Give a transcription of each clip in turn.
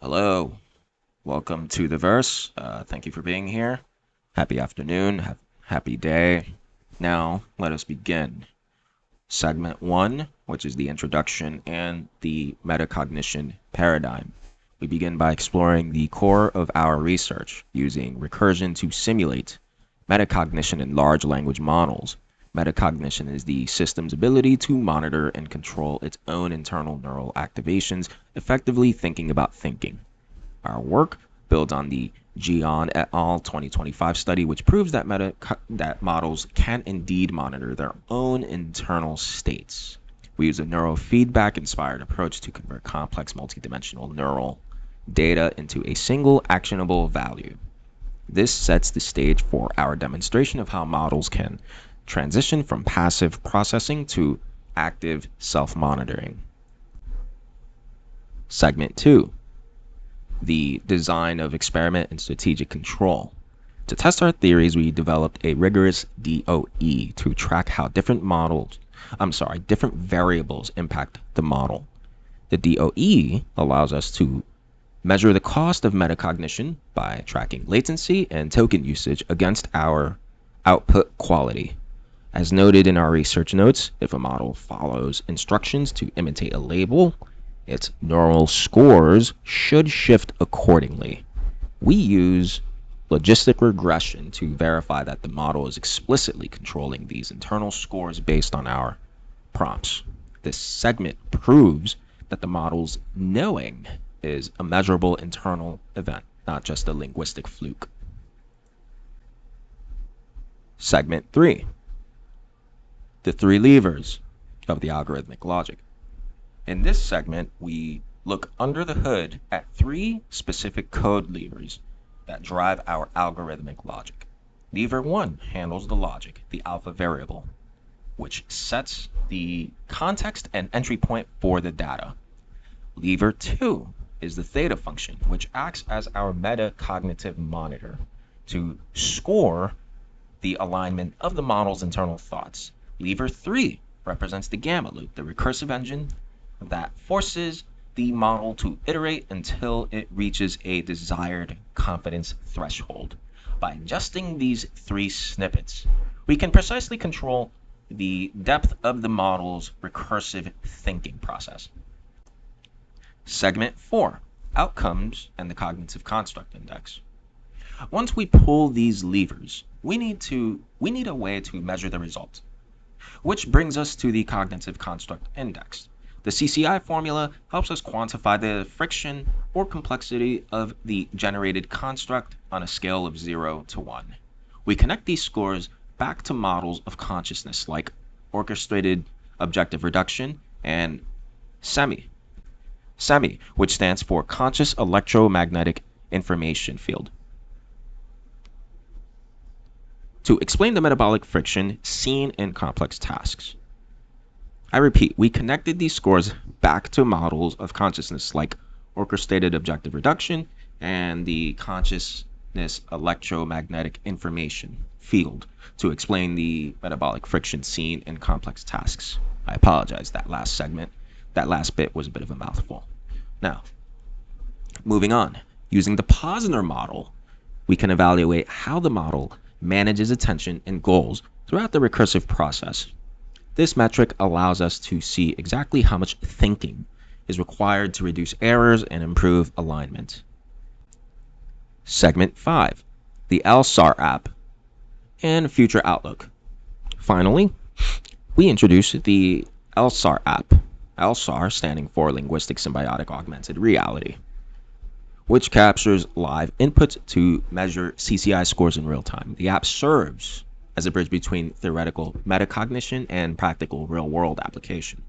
Hello, welcome to the verse. Thank you for being here. Happy afternoon, happy day. Now, let us begin. Segment 1, which is the introduction and the metacognition paradigm. We begin by exploring the core of our research using recursion to simulate metacognition in large language models. Metacognition is the system's ability to monitor and control its own internal neural activations, effectively thinking about thinking. Our work builds on the Jian et al. 2025 study, which proves that models can indeed monitor their own internal states. We use a neurofeedback-inspired approach to convert complex multidimensional neural data into a single actionable value. This sets the stage for our demonstration of how models can transition from passive processing to active self-monitoring. Segment 2. The design of experiment and strategic control. To test our theories, we developed a rigorous DOE to track how different variables impact the model. The DOE allows us to measure the cost of metacognition by tracking latency and token usage against our output quality. As noted in our research notes, if a model follows instructions to imitate a label, its neural scores should shift accordingly. We use logistic regression to verify that the model is explicitly controlling these internal scores based on our prompts. This segment proves that the model's knowing is a measurable internal event, not just a linguistic fluke. Segment 3. The three levers of the algorithmic logic. In this segment, we look under the hood at three specific code levers that drive our algorithmic logic. Lever 1 handles the logic, the alpha variable, which sets the context and entry point for the data. Lever 2 is the theta function, which acts as our metacognitive monitor to score the alignment of the model's internal thoughts. Lever 3 represents the gamma loop, the recursive engine that forces the model to iterate until it reaches a desired confidence threshold. By adjusting these three snippets, we can precisely control the depth of the model's recursive thinking process. Segment 4, Outcomes and the Cognitive Construct Index. Once we pull these levers, we need a way to measure the result, which brings us to the Cognitive Construct Index. The CCI formula helps us quantify the friction or complexity of the generated construct on a scale of 0 to 1. We connect these scores back to models of consciousness like orchestrated objective reduction and SEMI, which stands for Conscious Electromagnetic Information Field, to explain the metabolic friction seen in complex tasks. I repeat, we connected these scores back to models of consciousness like orchestrated objective reduction and the consciousness electromagnetic information field to explain the metabolic friction seen in complex tasks. I apologize, that last bit was a bit of a mouthful. Now, moving on. Using the Posner model, we can evaluate how the model manages attention and goals throughout the recursive process. This metric allows us to see exactly how much thinking is required to reduce errors and improve alignment. Segment 5, the LSAR app and future outlook. Finally, we introduce the LSAR app, LSAR standing for Linguistic Symbiotic Augmented Reality, which captures live input to measure CCI scores in real time. The app serves as a bridge between theoretical metacognition and practical real-world application.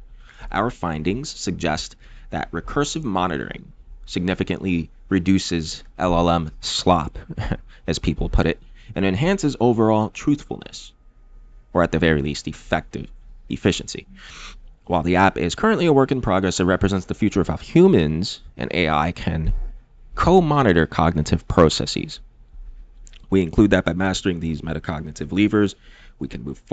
Our findings suggest that recursive monitoring significantly reduces LLM slop, as people put it, and enhances overall truthfulness, or at the very least efficiency. While the app is currently a work in progress, it represents the future of how humans and AI can co-monitor cognitive processes. We include that by mastering these metacognitive levers, we can move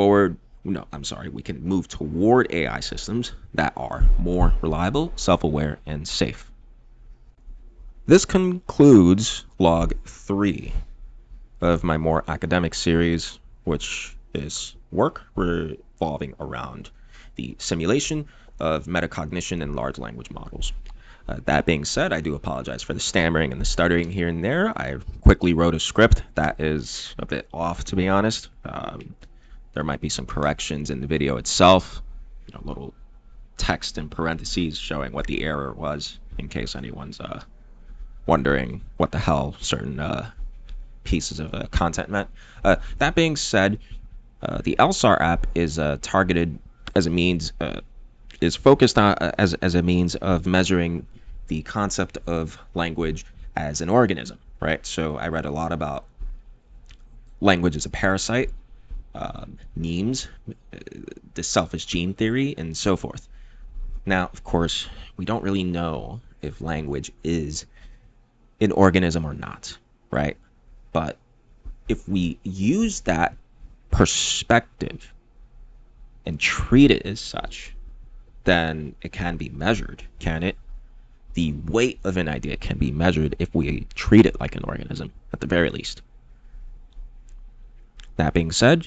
toward AI systems that are more reliable, self-aware, and safe. This concludes log 3 of my more academic series, which is work revolving around the simulation of metacognition in large language models. That being said, I do apologize for the stammering and the stuttering here and there. I quickly wrote a script that is a bit off, to be honest. There might be some corrections in the video itself, little text in parentheses showing what the error was, in case anyone's wondering what the hell certain pieces of content meant. That being said, the LSAR app is targeted as a means, is focused on as a means of measuring the concept of language as an organism, right? So I read a lot about language as a parasite, memes, the selfish gene theory, and so forth. Now, of course, we don't really know if language is an organism or not, right? But if we use that perspective and treat it as such, then it can be measured, can it? The weight of an idea can be measured if we treat it like an organism, at the very least. That being said,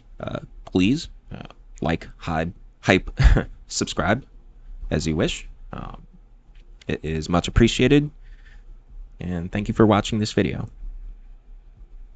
please like, hype, subscribe as you wish. It is much appreciated. And thank you for watching this video.